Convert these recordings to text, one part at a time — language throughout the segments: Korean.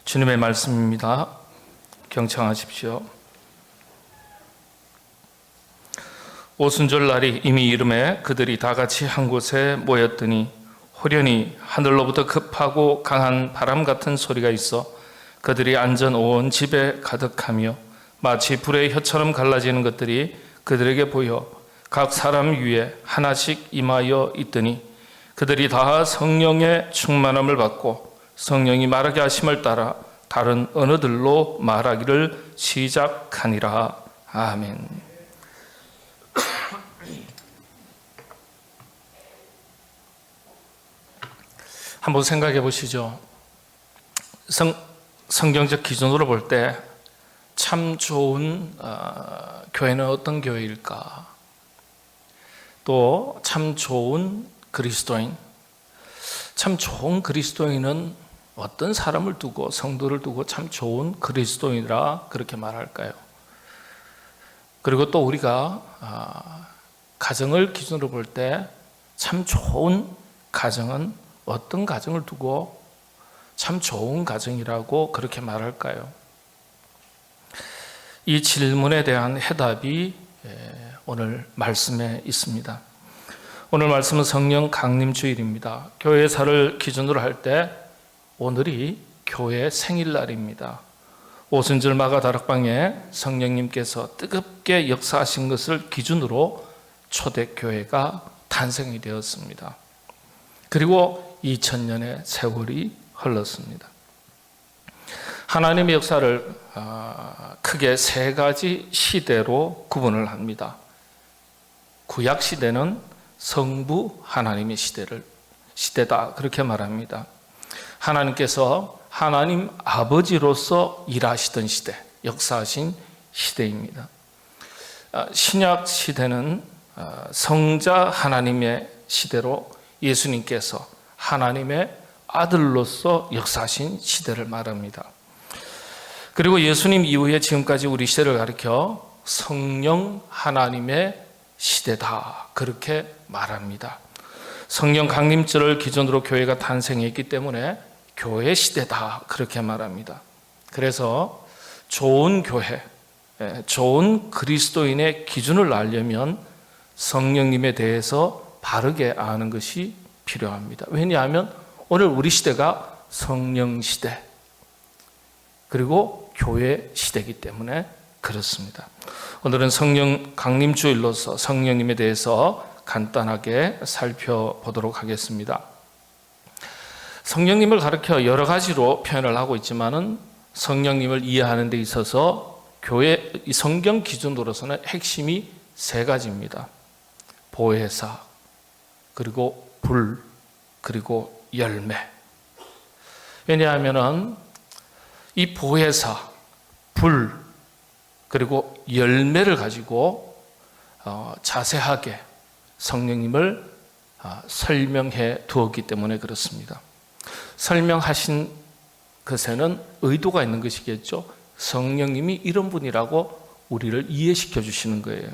주님의 말씀입니다. 경청하십시오. 오순절 날이 이미 이름에 그들이 다 같이 한 곳에 모였더니 호련히 하늘로부터 급하고 강한 바람 같은 소리가 있어 그들이 앉은 온 집에 가득하며 마치 불의 혀처럼 갈라지는 것들이 그들에게 보여 각 사람 위에 하나씩 임하여 있더니 그들이 다 성령의 충만함을 받고 성령이 말하게 하심을 따라 다른 언어들로 말하기를 시작하니라. 아멘. 한번 생각해 보시죠. 성경적 기준으로 볼 때 참 좋은 교회는 어떤 교회일까? 또 참 좋은 그리스도인, 참 좋은 그리스도인은 어떤 사람을 두고, 성도를 두고 참 좋은 그리스도인이라 그렇게 말할까요? 그리고 또 우리가 가정을 기준으로 볼 때 참 좋은 가정은 어떤 가정을 두고 참 좋은 가정이라고 그렇게 말할까요? 이 질문에 대한 해답이 오늘 말씀에 있습니다. 오늘 말씀은 성령 강림주일입니다. 교회사를 기준으로 할 때 오늘이 교회 생일날입니다. 오순절 마가 다락방에 성령님께서 뜨겁게 역사하신 것을 기준으로 초대교회가 탄생이 되었습니다. 그리고 2000년의 세월이 흘렀습니다. 하나님의 역사를 크게 세 가지 시대로 구분을 합니다. 구약 시대는 성부 하나님의 시대다 그렇게 말합니다. 하나님께서 하나님 아버지로서 일하시던 시대, 역사하신 시대입니다. 신약 시대는 성자 하나님의 시대로 예수님께서 하나님의 아들로서 역사하신 시대를 말합니다. 그리고 예수님 이후에 지금까지 우리 시대를 가리켜 성령 하나님의 시대다 그렇게 말합니다. 성령 강림절을 기준으로 교회가 탄생했기 때문에 교회 시대다 그렇게 말합니다. 그래서 좋은 교회, 좋은 그리스도인의 기준을 알려면 성령님에 대해서 바르게 아는 것이 필요합니다. 왜냐하면 오늘 우리 시대가 성령 시대 그리고 교회 시대이기 때문에 그렇습니다. 오늘은 성령 강림주일로서 성령님에 대해서 간단하게 살펴보도록 하겠습니다. 성령님을 가리켜 여러 가지로 표현을 하고 있지만은 성령님을 이해하는 데 있어서 교회 성경 기준으로서는 핵심이 세 가지입니다. 보혜사, 그리고 불, 그리고 열매. 왜냐하면은 이 보혜사, 불, 그리고 열매를 가지고 자세하게 성령님을 설명해 두었기 때문에 그렇습니다. 설명하신 것에는 의도가 있는 것이겠죠. 성령님이 이런 분이라고 우리를 이해시켜 주시는 거예요.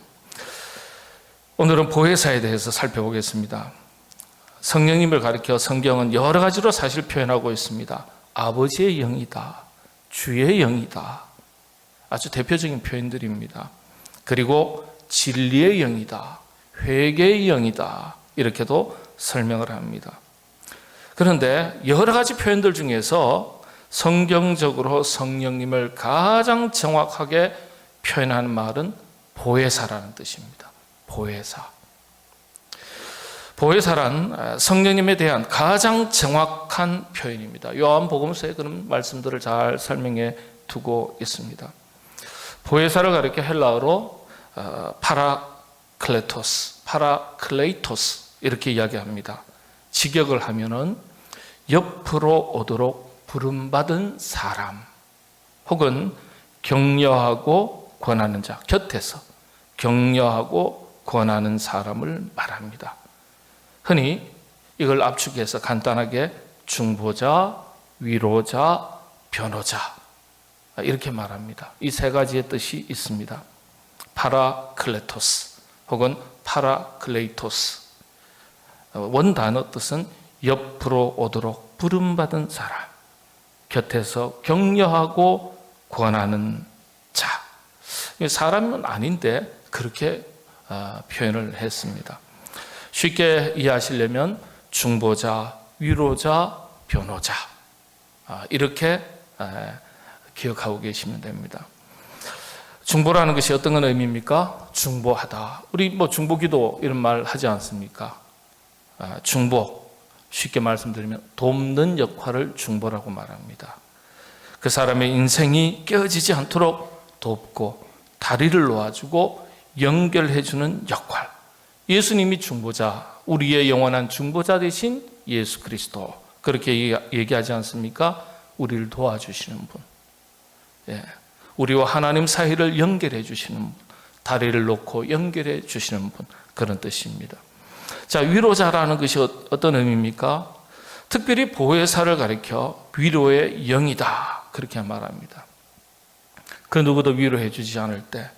오늘은 보혜사에 대해서 살펴보겠습니다. 성령님을 가리켜 성경은 여러 가지로 사실 표현하고 있습니다. 아버지의 영이다, 주의 영이다, 아주 대표적인 표현들입니다. 그리고 진리의 영이다, 회개의 영이다 이렇게도 설명을 합니다. 그런데 여러 가지 표현들 중에서 성경적으로 성령님을 가장 정확하게 표현하는 말은 보혜사라는 뜻입니다. 보혜사. 보혜사란 성령님에 대한 가장 정확한 표현입니다. 요한복음서에 그런 말씀들을 잘 설명해 두고 있습니다. 보혜사를 가리켜 헬라어로 파라클레이토스 이렇게 이야기합니다. 직역을 하면은 옆으로 오도록 부름받은 사람 혹은 격려하고 권하는 자, 곁에서 격려하고 권하는 사람을 말합니다. 흔히 이걸 압축해서 간단하게 중보자, 위로자, 변호자 이렇게 말합니다. 이 세 가지의 뜻이 있습니다. 파라클레토스 혹은 파라클레이토스. 원 단어 뜻은 옆으로 오도록 부름받은 사람, 곁에서 격려하고 권하는 자. 사람은 아닌데 그렇게 표현을 했습니다. 쉽게 이해하시려면 중보자, 위로자, 변호자, 이렇게 기억하고 계시면 됩니다. 중보라는 것이 어떤 의미입니까? 중보하다. 우리 중보기도 이런 말 하지 않습니까? 중보, 쉽게 말씀드리면 돕는 역할을 중보라고 말합니다. 그 사람의 인생이 깨어지지 않도록 돕고 다리를 놓아주고 연결해주는 역할. 예수님이 중보자, 우리의 영원한 중보자 되신 예수 그리스도, 그렇게 얘기하지 않습니까? 우리를 도와주시는 분, 우리와 하나님 사이를 연결해 주시는 분, 다리를 놓고 연결해 주시는 분, 그런 뜻입니다. 자, 위로자라는 것이 어떤 의미입니까? 특별히 보혜사를 가리켜 위로의 영이다, 그렇게 말합니다. 그 누구도 위로해 주지 않을 때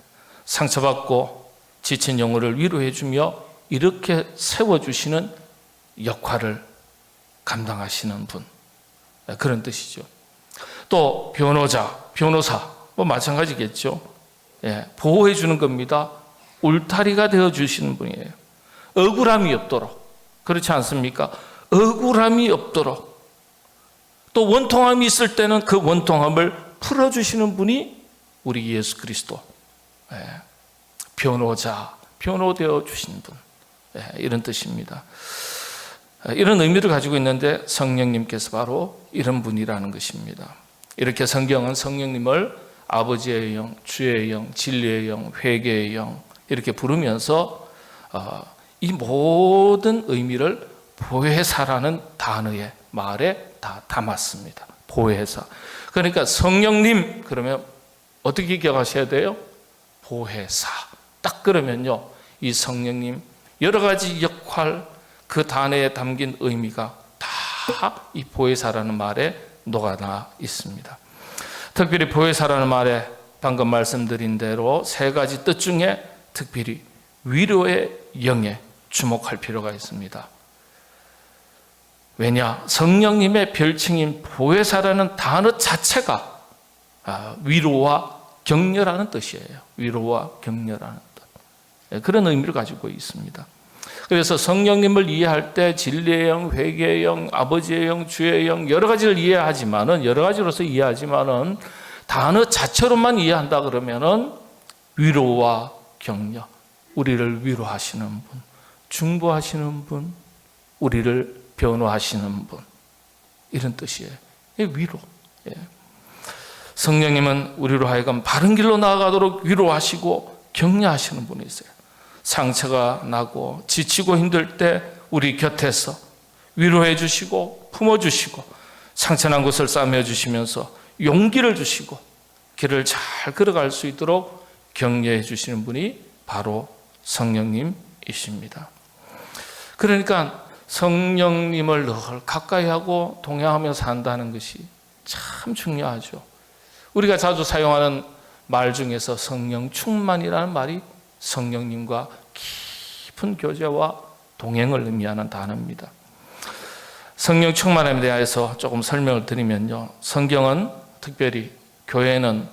상처받고 지친 영혼을 위로해 주며 이렇게 세워주시는 역할을 감당하시는 분, 그런 뜻이죠. 또 변호자, 변호사 마찬가지겠죠. 보호해 주는 겁니다. 울타리가 되어 주시는 분이에요. 억울함이 없도록, 그렇지 않습니까? 억울함이 없도록, 또 원통함이 있을 때는 그 원통함을 풀어주시는 분이 우리 예수 그리스도, 변호자, 변호되어 주시는 분, 이런 뜻입니다. 이런 의미를 가지고 있는데 성령님께서 바로 이런 분이라는 것입니다. 이렇게 성경은 성령님을 아버지의 영, 주의 영, 진리의 영, 회개의 영 이렇게 부르면서 이 모든 의미를 보혜사라는 단어의 말에 다 담았습니다. 보혜사. 그러니까 성령님 그러면 어떻게 기억하셔야 돼요? 보혜사. 딱 그러면요, 이 성령님 여러 가지 역할, 그 단어에 담긴 의미가 다 이 보혜사라는 말에 녹아나 있습니다. 특별히 보혜사라는 말에 방금 말씀드린 대로 세 가지 뜻 중에 특별히 위로의 영에 주목할 필요가 있습니다. 왜냐? 성령님의 별칭인 보혜사라는 단어 자체가 위로와 격려라는 뜻이에요. 위로와 격려라는 뜻. 그런 의미를 가지고 있습니다. 그래서 성령님을 이해할 때 진리의 영, 회개의 영, 아버지의 영, 주의 영 여러 가지를 이해하지만은, 여러 가지로서 이해하지만은 단어 자체로만 이해한다 그러면은 위로와 격려, 우리를 위로하시는 분, 중보하시는 분, 우리를 변호하시는 분, 이런 뜻이에요. 위로. 성령님은 우리로 하여금 바른 길로 나아가도록 위로하시고 격려하시는 분이세요. 상처가 나고 지치고 힘들 때 우리 곁에서 위로해 주시고 품어주시고 상처난 곳을 싸매어 주시면서 용기를 주시고 길을 잘 걸어갈 수 있도록 격려해 주시는 분이 바로 성령님이십니다. 그러니까 성령님을 늘 가까이 하고 동행하며 산다는 것이 참 중요하죠. 우리가 자주 사용하는 말 중에서 성령 충만이라는 말이 성령님과 깊은 교제와 동행을 의미하는 단어입니다. 성령 충만함에 대해서 조금 설명을 드리면요, 성경은 특별히 교회는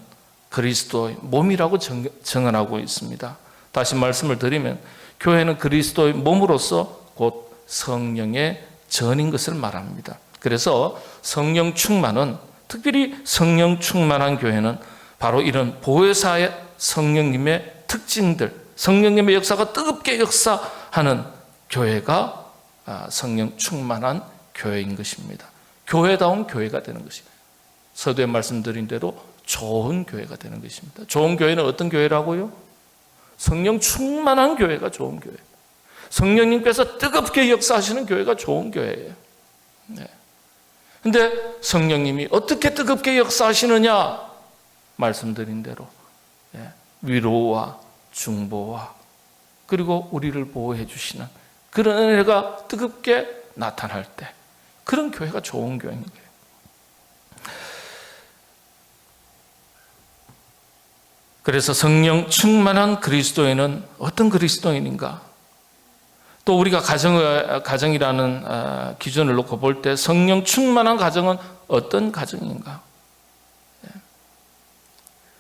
그리스도의 몸이라고 정언하고 있습니다. 다시 말씀을 드리면 교회는 그리스도의 몸으로서 곧 성령의 전인 것을 말합니다. 그래서 성령 충만은, 특별히 성령 충만한 교회는 바로 이런 보혜사의 성령님의 특징들, 성령님의 역사가 뜨겁게 역사하는 교회가 성령 충만한 교회인 것입니다. 교회다운 교회가 되는 것입니다. 서두에 말씀드린 대로 좋은 교회가 되는 것입니다. 좋은 교회는 어떤 교회라고요? 성령 충만한 교회가 좋은 교회. 성령님께서 뜨겁게 역사하시는 교회가 좋은 교회예요. 그런데 성령님이 어떻게 뜨겁게 역사하시느냐? 말씀드린 대로 위로와 중보와 그리고 우리를 보호해 주시는 그런 은혜가 뜨겁게 나타날 때, 그런 교회가 좋은 교회인 거예요. 그래서 성령 충만한 그리스도인은 어떤 그리스도인인가? 또 우리가 가정이라는 기준을 놓고 볼 때 성령 충만한 가정은 어떤 가정인가?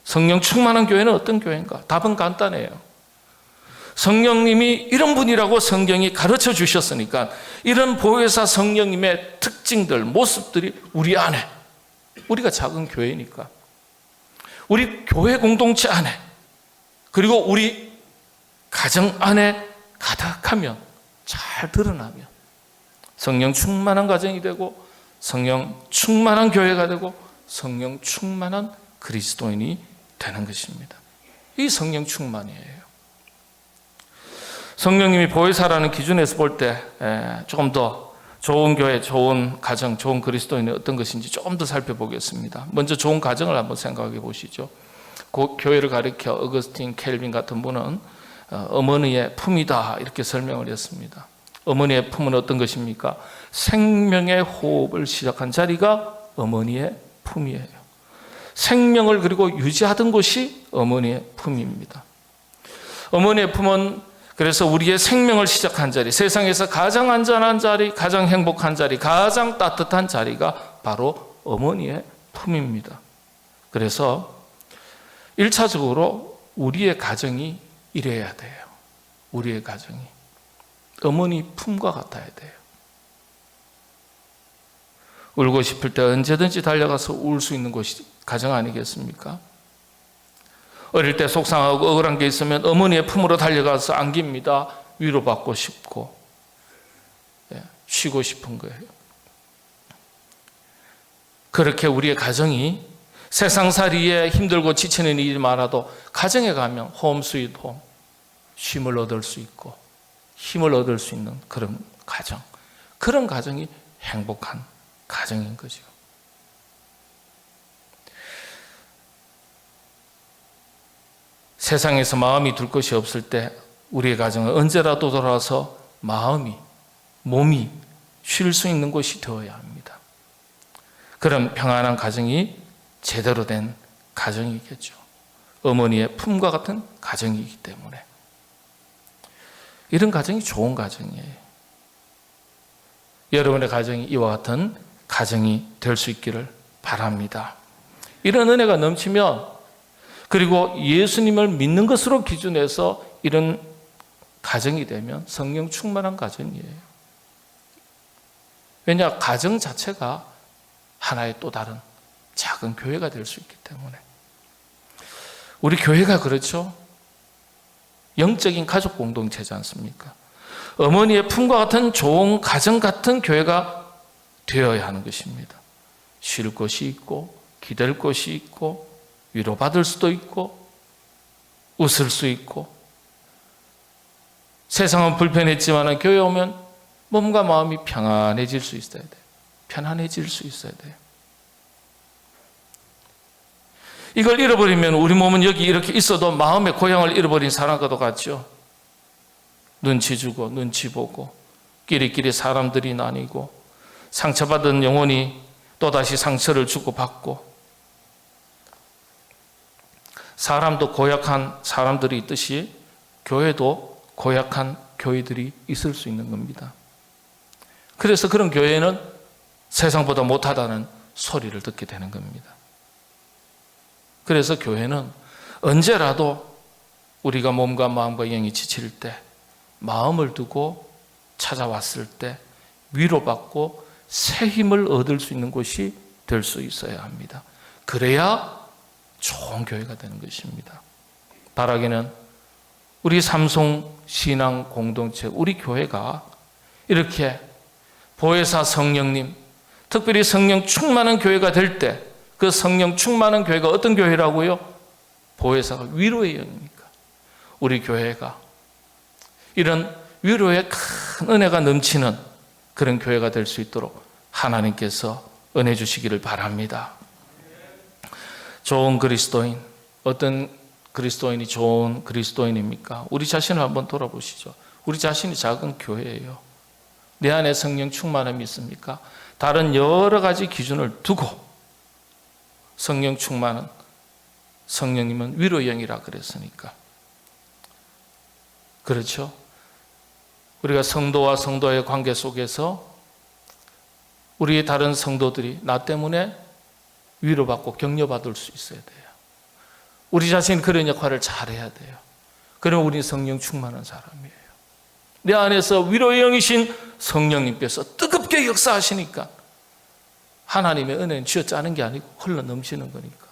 성령 충만한 교회는 어떤 교회인가? 답은 간단해요. 성령님이 이런 분이라고 성경이 가르쳐 주셨으니까 이런 보혜사 성령님의 특징들, 모습들이 우리 안에, 우리가 작은 교회니까 우리 교회 공동체 안에, 그리고 우리 가정 안에 가득하면, 잘 드러나면 성령 충만한 가정이 되고 성령 충만한 교회가 되고 성령 충만한 그리스도인이 되는 것입니다. 이 성령 충만이에요. 성령님이 보혜사라는 기준에서 볼 때 조금 더 좋은 교회, 좋은 가정, 좋은 그리스도인이 어떤 것인지 조금 더 살펴보겠습니다. 먼저 좋은 가정을 한번 생각해 보시죠. 교회를 가리켜 어거스틴, 켈빈 같은 분은 어머니의 품이다 이렇게 설명을 했습니다. 어머니의 품은 어떤 것입니까? 생명의 호흡을 시작한 자리가 어머니의 품이에요. 생명을 그리고 유지하던 곳이 어머니의 품입니다. 어머니의 품은 그래서 우리의 생명을 시작한 자리, 세상에서 가장 안전한 자리, 가장 행복한 자리, 가장 따뜻한 자리가 바로 어머니의 품입니다. 그래서 1차적으로 우리의 가정이 이래야 돼요. 우리의 가정이 어머니 품과 같아야 돼요. 울고 싶을 때 언제든지 달려가서 울 수 있는 곳이 가정 아니겠습니까? 어릴 때 속상하고 억울한 게 있으면 어머니의 품으로 달려가서 안깁니다. 위로받고 싶고 쉬고 싶은 거예요. 그렇게 우리의 가정이 세상살이에 힘들고 지치는 일이 많아도 가정에 가면 홈 스윗 홈, 쉼을 얻을 수 있고 힘을 얻을 수 있는 그런 가정, 그런 가정이 행복한 가정인 거죠. 세상에서 마음이 둘 것이 없을 때 우리의 가정은 언제라도 돌아와서 마음이, 몸이 쉴 수 있는 곳이 되어야 합니다. 그런 평안한 가정이 제대로 된 가정이겠죠. 어머니의 품과 같은 가정이기 때문에. 이런 가정이 좋은 가정이에요. 여러분의 가정이 이와 같은 가정이 될 수 있기를 바랍니다. 이런 은혜가 넘치면, 그리고 예수님을 믿는 것으로 기준해서 이런 가정이 되면 성령 충만한 가정이에요. 왜냐, 가정 자체가 하나의 또 다른 작은 교회가 될 수 있기 때문에. 우리 교회가 그렇죠. 영적인 가족 공동체지 않습니까? 어머니의 품과 같은 좋은 가정 같은 교회가 되어야 하는 것입니다. 쉴 곳이 있고 기댈 곳이 있고 위로받을 수도 있고 웃을 수 있고, 세상은 불편했지만 교회 오면 몸과 마음이 평안해질 수 있어야 돼요. 편안해질 수 있어야 돼요. 이걸 잃어버리면 우리 몸은 여기 이렇게 있어도 마음의 고향을 잃어버린 사람과도 같죠. 눈치 주고 눈치 보고 끼리끼리 사람들이 나뉘고 상처받은 영혼이 또다시 상처를 주고받고, 사람도 고약한 사람들이 있듯이 교회도 고약한 교회들이 있을 수 있는 겁니다. 그래서 그런 교회는 세상보다 못하다는 소리를 듣게 되는 겁니다. 그래서 교회는 언제라도 우리가 몸과 마음과 영이 지칠 때, 마음을 두고 찾아왔을 때 위로받고 새 힘을 얻을 수 있는 곳이 될 수 있어야 합니다. 그래야 좋은 교회가 되는 것입니다. 바라기는 우리 삼성 신앙 공동체, 우리 교회가 이렇게 보혜사 성령님, 특별히 성령 충만한 교회가 될 때, 그 성령 충만한 교회가 어떤 교회라고요? 보혜사가 위로의 영입니까? 우리 교회가 이런 위로의 큰 은혜가 넘치는 그런 교회가 될 수 있도록 하나님께서 은혜 주시기를 바랍니다. 좋은 그리스도인, 어떤 그리스도인이 좋은 그리스도인입니까? 우리 자신을 한번 돌아보시죠. 우리 자신이 작은 교회예요. 내 안에 성령 충만함이 있습니까? 다른 여러 가지 기준을 두고 성령 충만은, 성령님은 위로의 영이라 그랬으니까. 그렇죠? 우리가 성도와 성도의 관계 속에서 우리 다른 성도들이 나 때문에 위로받고 격려받을 수 있어야 돼요. 우리 자신 그런 역할을 잘해야 돼요. 그러면 우리 성령 충만한 사람이에요. 내 안에서 위로의 영이신 성령님께서 뜨겁게 역사하시니까 하나님의 은혜는 쥐어짜는 게 아니고 흘러 넘치는 거니까.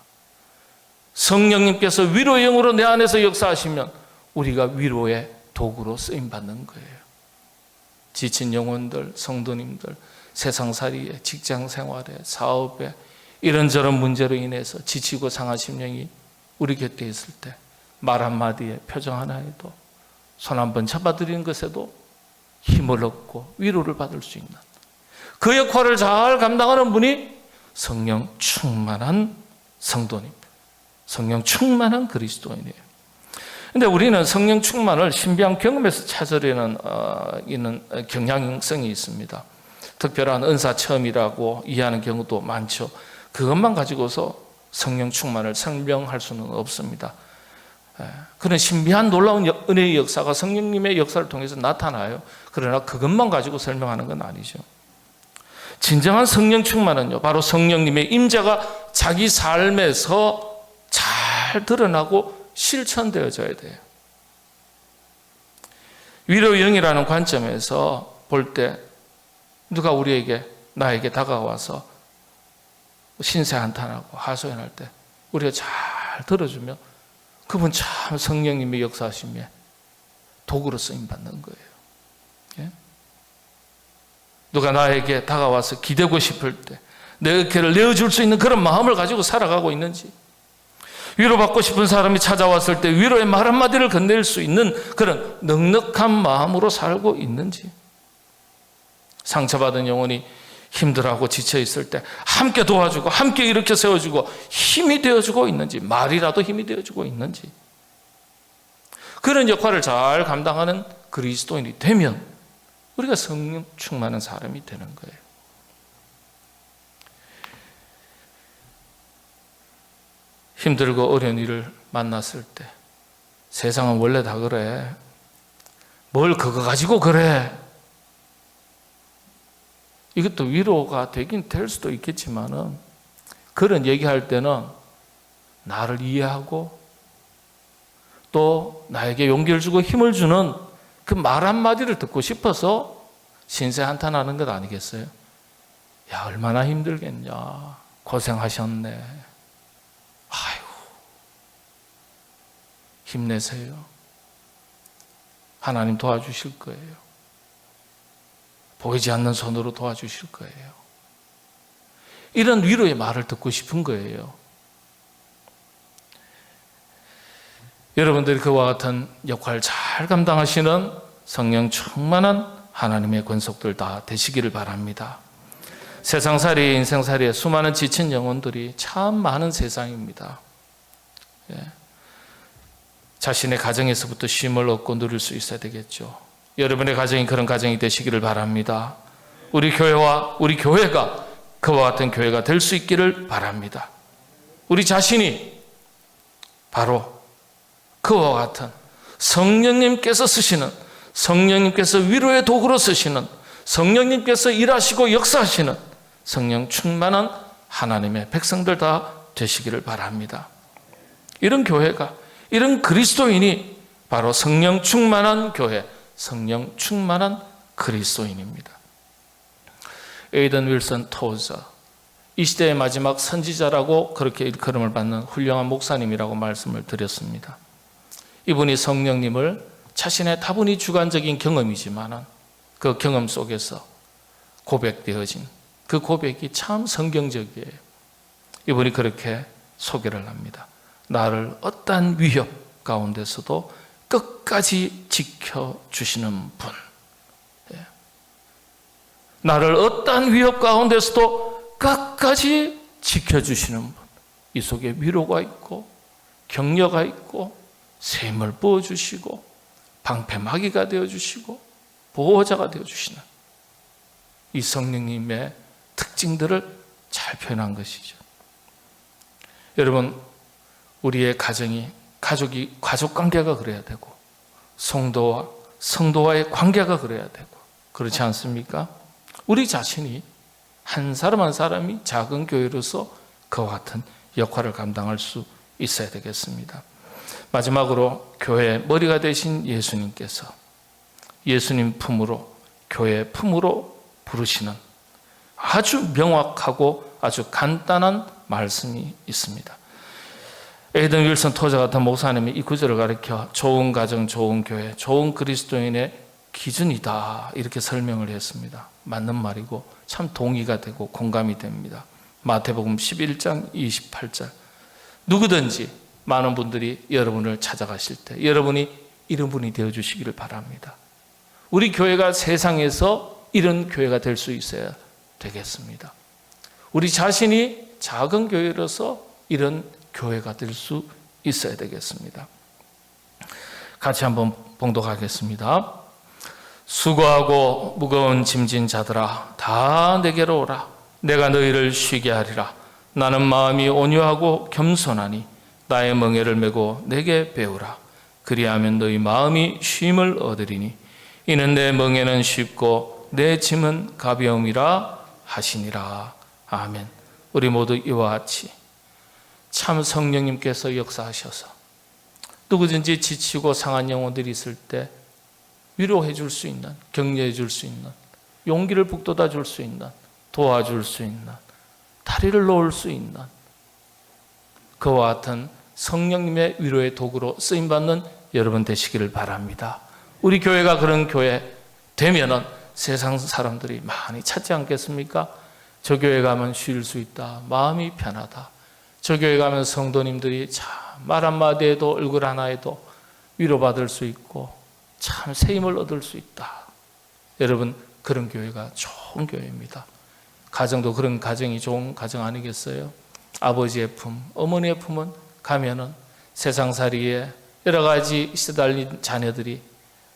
성령님께서 위로의 영으로 내 안에서 역사하시면 우리가 위로의 도구로 쓰임받는 거예요. 지친 영혼들, 성도님들, 세상살이에, 직장생활에, 사업에 이런저런 문제로 인해서 지치고 상한 심령이 우리 곁에 있을 때 말 한마디에, 표정 하나에도, 손 한번 잡아드리는 것에도 힘을 얻고 위로를 받을 수 있는 그 역할을 잘 감당하는 분이 성령 충만한 성도님, 성령 충만한 그리스도인이에요. 그런데 우리는 성령 충만을 신비한 경험에서 찾으려는 있는 경향성이 있습니다. 특별한 은사 체험이라고 이해하는 경우도 많죠. 그것만 가지고서 성령 충만을 설명할 수는 없습니다. 그런 신비한 놀라운 은혜의 역사가 성령님의 역사를 통해서 나타나요. 그러나 그것만 가지고 설명하는 건 아니죠. 진정한 성령 충만은요, 바로 성령님의 임재가 자기 삶에서 잘 드러나고 실천되어져야 돼요. 위로의 영이라는 관점에서 볼 때 누가 나에게 다가와서 신세 한탄하고 하소연할 때 우리가 잘 들어주면 그분 참 성령님의 역사하심에 도구로 쓰임받는 거예요. 예? 누가 나에게 다가와서 기대고 싶을 때 내 어깨를 내어줄 수 있는 그런 마음을 가지고 살아가고 있는지, 위로받고 싶은 사람이 찾아왔을 때 위로의 말 한마디를 건넬 수 있는 그런 넉넉한 마음으로 살고 있는지, 상처받은 영혼이 힘들어하고 지쳐있을 때 함께 도와주고 함께 일으켜 세워주고 힘이 되어주고 있는지, 말이라도 힘이 되어주고 있는지, 그런 역할을 잘 감당하는 그리스도인이 되면 우리가 성령 충만한 사람이 되는 거예요. 힘들고 어려운 일을 만났을 때 세상은 원래 다 그래, 뭘 그거 가지고 그래, 이것도 위로가 되긴 될 수도 있겠지만은, 그런 얘기할 때는 나를 이해하고 또 나에게 용기를 주고 힘을 주는 그 말 한마디를 듣고 싶어서 신세 한탄하는 것 아니겠어요? 야, 얼마나 힘들겠냐, 고생하셨네, 아이고 힘내세요, 하나님 도와주실 거예요, 보이지 않는 손으로 도와주실 거예요. 이런 위로의 말을 듣고 싶은 거예요. 여러분들이 그와 같은 역할을 잘 감당하시는 성령 충만한 하나님의 권속들 다 되시기를 바랍니다. 세상살이, 인생살이에 수많은 지친 영혼들이 참 많은 세상입니다. 자신의 가정에서부터 쉼을 얻고 누릴 수 있어야 되겠죠. 여러분의 가정이 그런 가정이 되시기를 바랍니다. 우리 교회와 우리 교회가 그와 같은 교회가 될 수 있기를 바랍니다. 우리 자신이 바로 그와 같은 성령님께서 쓰시는, 성령님께서 위로의 도구로 쓰시는, 성령님께서 일하시고 역사하시는 성령 충만한 하나님의 백성들 다 되시기를 바랍니다. 이런 교회가, 이런 그리스도인이 바로 성령 충만한 교회, 성령 충만한 그리스도인입니다. 에이든 윌슨 토저, 이 시대의 마지막 선지자라고 그렇게 일컬음을 받는 훌륭한 목사님이라고 말씀을 드렸습니다. 이분이 성령님을 자신의 다분히 주관적인 경험이지만 그 경험 속에서 고백되어진 그 고백이 참 성경적이에요. 이분이 그렇게 소개를 합니다. 나를 어떠한 위협 가운데서도 끝까지 지켜주시는 분, 나를 어떠한 위협 가운데서도 끝까지 지켜주시는 분, 이 속에 위로가 있고 격려가 있고 샘을 부어주시고 방패막이가 되어주시고 보호자가 되어주시는 이 성령님의 특징들을 잘 표현한 것이죠. 여러분, 우리의 가정이 가족관계가 그래야 되고, 성도와 성도와의 관계가 그래야 되고, 그렇지 않습니까? 우리 자신이 한 사람 한 사람이 작은 교회로서 그와 같은 역할을 감당할 수 있어야 되겠습니다. 마지막으로 교회의 머리가 되신 예수님께서 예수님 품으로, 교회 품으로 부르시는 아주 명확하고 아주 간단한 말씀이 있습니다. 에이든 윌슨 토저 같은 목사님이 이 구절을 가리켜 좋은 가정, 좋은 교회, 좋은 그리스도인의 기준이다 이렇게 설명을 했습니다. 맞는 말이고 참 동의가 되고 공감이 됩니다. 마태복음 11장 28절, 누구든지 많은 분들이 여러분을 찾아가실 때 여러분이 이런 분이 되어주시기를 바랍니다. 우리 교회가 세상에서 이런 교회가 될 수 있어야 되겠습니다. 우리 자신이 작은 교회로서 이런 교회가 될 수 있어야 되겠습니다. 같이 한번 봉독하겠습니다. 수고하고 무거운 짐진 자들아 다 내게로 오라. 내가 너희를 쉬게 하리라. 나는 마음이 온유하고 겸손하니 나의 멍에를 메고 내게 배우라. 그리하면 너희 마음이 쉼을 얻으리니 이는 내 멍에는 쉽고 내 짐은 가벼움이라 하시니라. 아멘. 우리 모두 이와 같이 참 성령님께서 역사하셔서 누구든지 지치고 상한 영혼들이 있을 때 위로해 줄 수 있는, 격려해 줄 수 있는, 용기를 북돋아 줄 수 있는, 도와줄 수 있는, 다리를 놓을 수 있는 그와 같은 성령님의 위로의 도구로 쓰임받는 여러분 되시기를 바랍니다. 우리 교회가 그런 교회 되면은 세상 사람들이 많이 찾지 않겠습니까? 저 교회 가면 쉴 수 있다, 마음이 편하다. 저 교회 가면 성도님들이 참 말 한마디에도 얼굴 하나에도 위로받을 수 있고 참 새 힘을 얻을 수 있다. 여러분, 그런 교회가 좋은 교회입니다. 가정도 그런 가정이 좋은 가정 아니겠어요? 아버지의 품, 어머니의 품은 가면은 세상살이에 여러 가지 시달린 자녀들이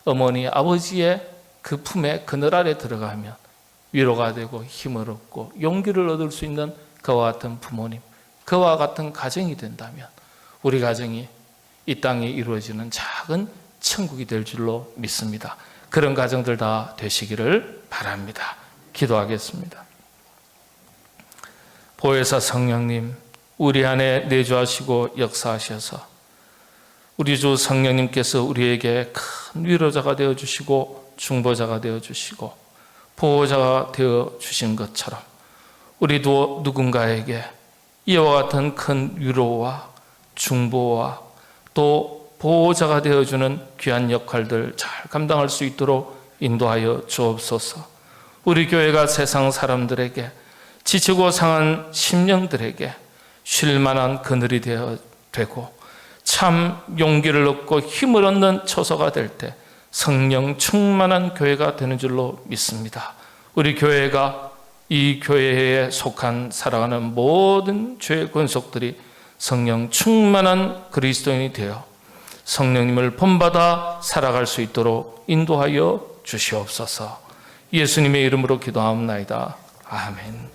어머니, 아버지의 그 품에, 그늘 아래 들어가면 위로가 되고 힘을 얻고 용기를 얻을 수 있는 그와 같은 부모님, 그와 같은 가정이 된다면 우리 가정이 이 땅에 이루어지는 작은 천국이 될 줄로 믿습니다. 그런 가정들 다 되시기를 바랍니다. 기도하겠습니다. 보혜사 성령님, 우리 안에 내주하시고 역사하셔서 우리 주 성령님께서 우리에게 큰 위로자가 되어주시고 중보자가 되어주시고 보호자가 되어주신 것처럼 우리도 누군가에게 이와 같은 큰 위로와 중보와 또 보호자가 되어주는 귀한 역할들 잘 감당할 수 있도록 인도하여 주옵소서. 우리 교회가 세상 사람들에게, 지치고 상한 심령들에게 쉴만한 그늘이 되고 참 용기를 얻고 힘을 얻는 처소가 될 때 성령 충만한 교회가 되는 줄로 믿습니다. 우리 교회가 이 교회에 속한 살아가는 모든 죄의 권속들이 성령 충만한 그리스도인이 되어 성령님을 본받아 살아갈 수 있도록 인도하여 주시옵소서. 예수님의 이름으로 기도하옵나이다. 아멘.